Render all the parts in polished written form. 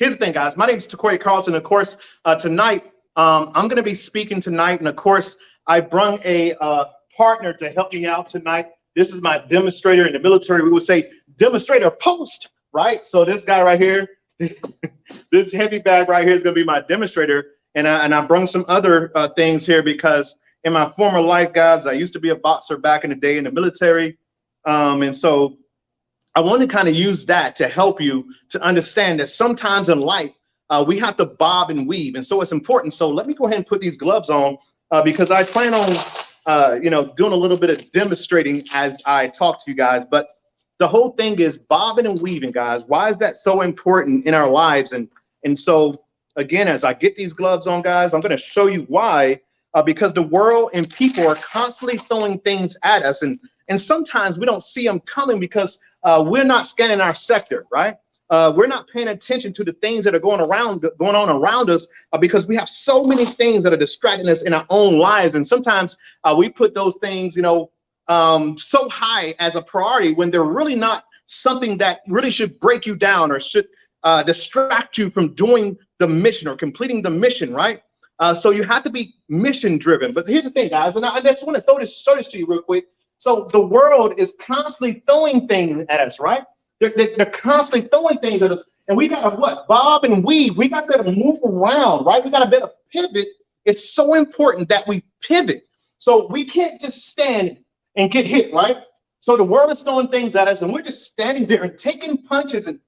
Here's the thing, guys. My name is Tokoyo Carlton. Of course, tonight, I'm going to be speaking tonight. And of course, I brung a partner to help me out tonight. This is my demonstrator in the military. We would say demonstrator post, right? So this guy right here, this heavy bag right here is going to be my demonstrator. And I brung some other things here because in my former life, guys, I used to be a boxer back in the day in the military. And so I want to kind of use that to help you to understand that sometimes in life, we have to bob and weave. And so it's important. So let me go ahead and put these gloves on because I plan on, doing a little bit of demonstrating as I talk to you guys. But the whole thing is bobbing and weaving, guys. Why is that so important in our lives? And so, again, as I get these gloves on, guys, I'm going to show you why. Because the world and people are constantly throwing things at us. And sometimes we don't see them coming because we're not scanning our sector, right? We're not paying attention to the things that are going on around us because we have so many things that are distracting us in our own lives. And sometimes we put those things, so high as a priority when they're really not something that really should break you down or should distract you from doing the mission or completing the mission, right? So you have to be mission driven. But here's the thing, guys, and I just want to show this to you real quick. So the world is constantly throwing things at us, right? They're constantly throwing things at us. And we got to what? Bob and weave. We got to move around, right? We got to be able to pivot. It's so important that we pivot. So we can't just stand and get hit, right? So the world is throwing things at us and we're just standing there and taking punches and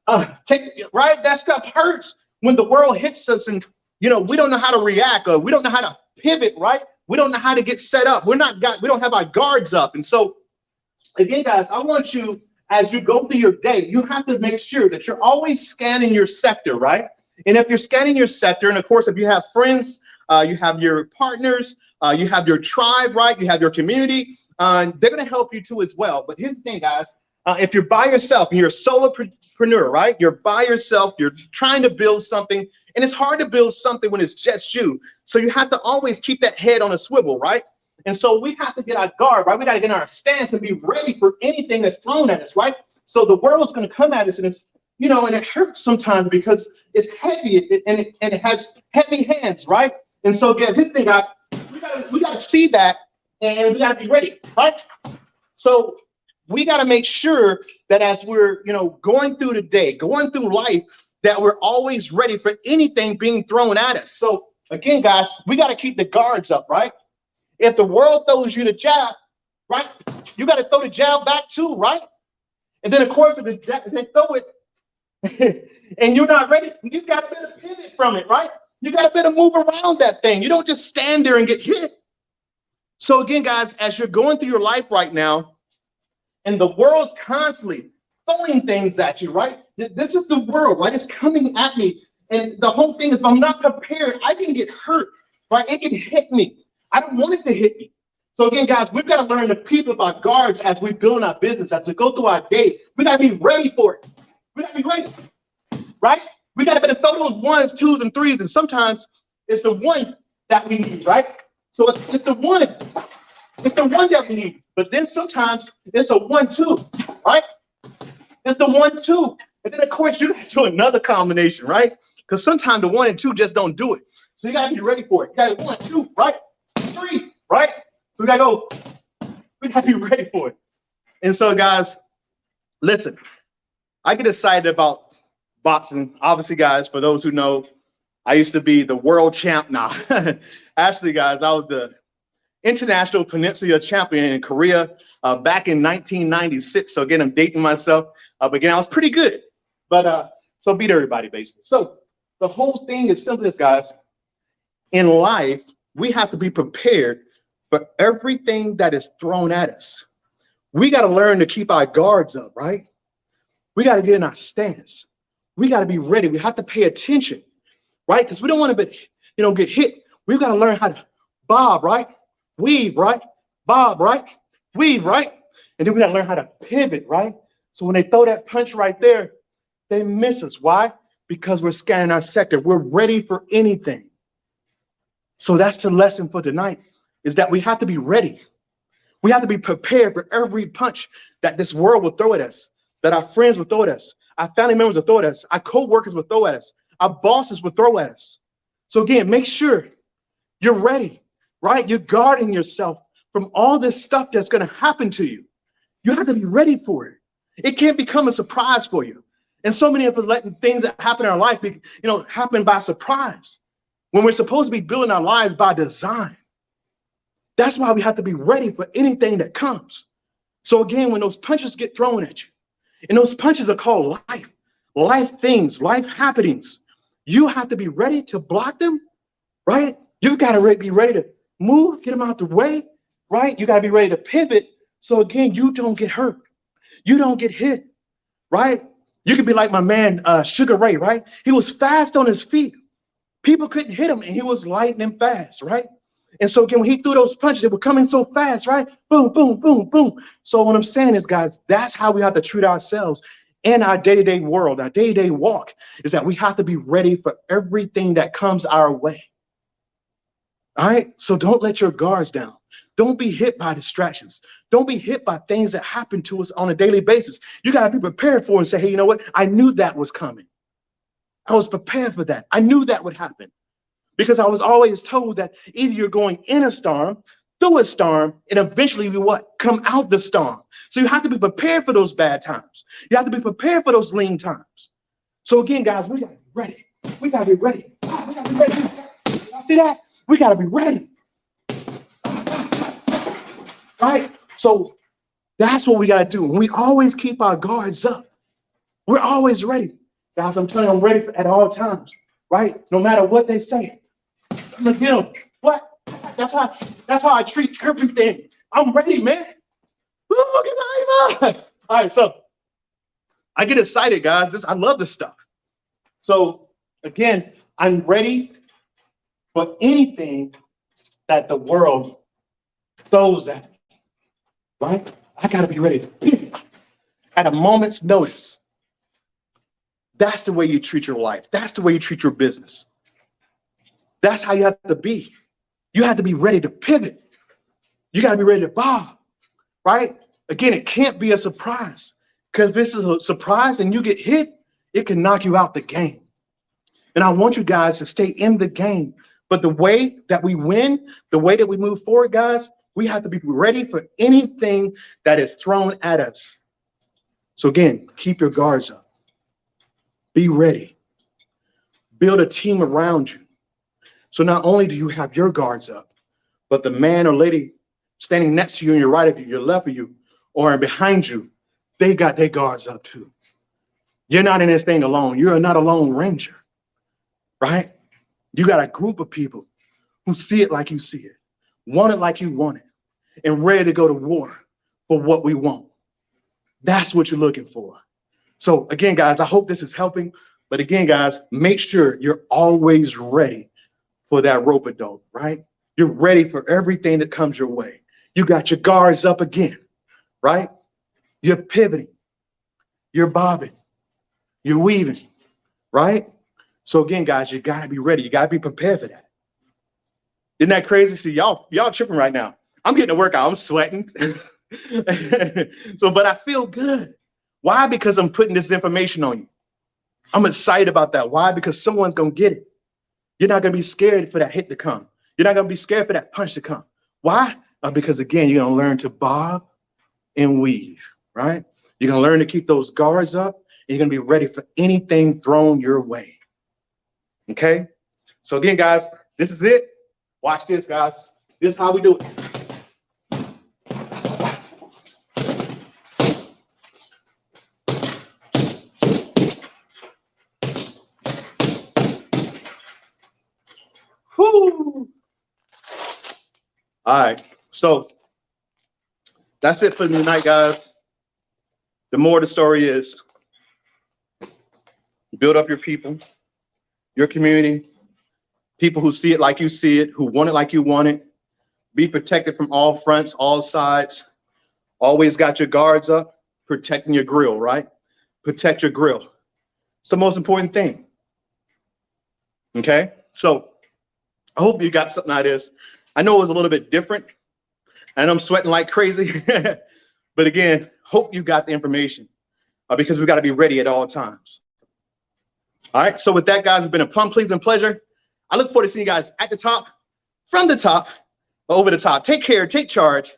right? That stuff hurts when the world hits us and, we don't know how to react or we don't know how to pivot, right? We don't know how to get set up. We don't have our guards up. And so again, guys, I want you, as you go through your day, you have to make sure that you're always scanning your sector, right? And if you're scanning your sector, and of course, if you have friends, you have your partners, you have your tribe, right? You have your community, they're going to help you too as well. But here's the thing, guys. If you're by yourself and you're a solopreneur, right? You're by yourself, you're trying to build something, and it's hard to build something when it's just you. So you have to always keep that head on a swivel, right? And so we have to get our guard, right? We got to get in our stance and be ready for anything that's thrown at us, right? So the world's going to come at us and it's, and it hurts sometimes because it's heavy and it has heavy hands, right? And so again, this thing, guys, we got to see that and we got to be ready, right? So we got to make sure that as we're, going through the day, going through life, that we're always ready for anything being thrown at us. So again, guys, we got to keep the guards up, right? If the world throws you the jab, right, you got to throw the jab back too, right? And then, of course, if they throw it and you're not ready, you got to better pivot from it, right? You got to better move around that thing. You don't just stand there and get hit. So again, guys, as you're going through your life right now, and the world's constantly throwing things at you, right? This is the world, right? It's coming at me. And the whole thing is, if I'm not prepared, I can get hurt, right? It can hit me. I don't want it to hit me. So again, guys, we've got to learn to keep up our guards as we build our business, as we go through our day. We got to be ready for it. We got to be ready, right? We got to better throw those ones, twos, and threes. And sometimes it's the one that we need, right? So it's the one. It's the one that we need. But then sometimes it's a 1-2, right? It's the 1-2. And then, of course, you got to do another combination, right? Because sometimes the 1 and 2 just don't do it. So you got to be ready for it. You got to 1, 2, right? 3, right? We got to go. We got to be ready for it. And so, guys, listen, I get excited about boxing. Obviously, guys, for those who know, I used to be the world champ now. Actually, guys, I was the international peninsula champion in Korea back in 1996. So again, I'm dating myself. But again, I was pretty good. But so beat everybody, basically. So the whole thing is simply this, guys. In life, we have to be prepared for everything that is thrown at us. We got to learn to keep our guards up, right? We got to get in our stance. We got to be ready. We have to pay attention, right? Because we don't want to be, get hit. We've got to learn how to bob, right? Weave, right? Bob, right? Weave, right? And then we got to learn how to pivot, right? So when they throw that punch right there, they miss us. Why? Because we're scanning our sector. We're ready for anything. So that's the lesson for tonight, is that we have to be ready. We have to be prepared for every punch that this world will throw at us, that our friends will throw at us, Our family members will throw at us. Our co-workers will throw at us. Our bosses will throw at us. So again, make sure you're ready, right? You're guarding yourself from all this stuff that's going to happen to you. You have to be ready for it. It can't become a surprise for you. And so many of us letting things that happen in our life be, happen by surprise when we're supposed to be building our lives by design. That's why we have to be ready for anything that comes. So again, when those punches get thrown at you, and those punches are called life things, life happenings, you have to be ready to block them, right? You've got to be ready to move, get them out the way, right? You got to be ready to pivot. So again, you don't get hurt. You don't get hit, right? You could be like my man, Sugar Ray, right? He was fast on his feet. People couldn't hit him, and he was lightning fast, right? And so again, when he threw those punches, they were coming so fast, right? Boom, boom, boom, boom. So what I'm saying is, guys, that's how we have to treat ourselves in our day-to-day world, our day-to-day walk, is that we have to be ready for everything that comes our way. All right? So don't let your guards down. Don't be hit by distractions. Don't be hit by things that happen to us on a daily basis. You got to be prepared for it and say, hey, you know what? I knew that was coming. I was prepared for that. I knew that would happen. Because I was always told that either you're going in a storm, through a storm, and eventually we what? Come out the storm. So you have to be prepared for those bad times. You have to be prepared for those lean times. So again, guys, we got to be ready. We got to be ready. We got to be ready. Y'all see that? We got to be ready. Right? So that's what we got to do. And we always keep our guards up. We're always ready. Guys, I'm telling you, I'm ready at all times. Right? No matter what they say. I'm gonna get them. What? That's how I treat everything. I'm ready, man. Woo, all right, so I get excited, guys. I love this stuff. So again, I'm ready for anything that the world throws at me. Right? I gotta be ready to pivot at a moment's notice. That's the way you treat your life. That's the way you treat your business. That's how you have to be. You have to be ready to pivot. You got to be ready to bob, right? Again, it can't be a surprise, because if this is a surprise and you get hit, it can knock you out the game. And I want you guys to stay in the game. But the way that we win, the way that we move forward, guys, we have to be ready for anything that is thrown at us. So again, keep your guards up. Be ready. Build a team around you. So not only do you have your guards up, but the man or lady standing next to you, on your right of you, your left of you, or behind you, they got their guards up too. You're not in this thing alone. You're not a lone ranger, right? You got a group of people who see it like you see it, want it like you want it, and ready to go to war for what we want. That's what you're looking for. So again, guys, I hope this is helping. But again, guys, make sure you're always ready for that rope-a-dope, right? You're ready for everything that comes your way. You got your guards up again, right? You're pivoting. You're bobbing. You're weaving, right? So again, guys, you got to be ready. You got to be prepared for that. Isn't that crazy? See, y'all tripping right now. I'm getting a workout. I'm sweating. But I feel good. Why? Because I'm putting this information on you. I'm excited about that. Why? Because someone's going to get it. You're not going to be scared for that hit to come. You're not going to be scared for that punch to come. Why? Because, again, you're going to learn to bob and weave, right? You're going to learn to keep those guards up, and you're going to be ready for anything thrown your way. Okay? So, again, guys, this is it. Watch this, guys. This is how we do it. Whew. All right, so that's it for tonight, guys. The more the story is, build up your people, your community, people who see it like you see it, who want it like you want it. Be protected from all fronts, all sides. Always got your guards up, protecting your grill, right? Protect your grill. It's the most important thing. Okay, so I hope you got something out of this. I know it was a little bit different, and I'm sweating like crazy. But again, hope you got the information. because we got to be ready at all times. All right. So with that, guys, it's been a plum pleasing pleasure. I look forward to seeing you guys at the top, from the top, over the top. Take care, take charge,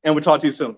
and we'll talk to you soon.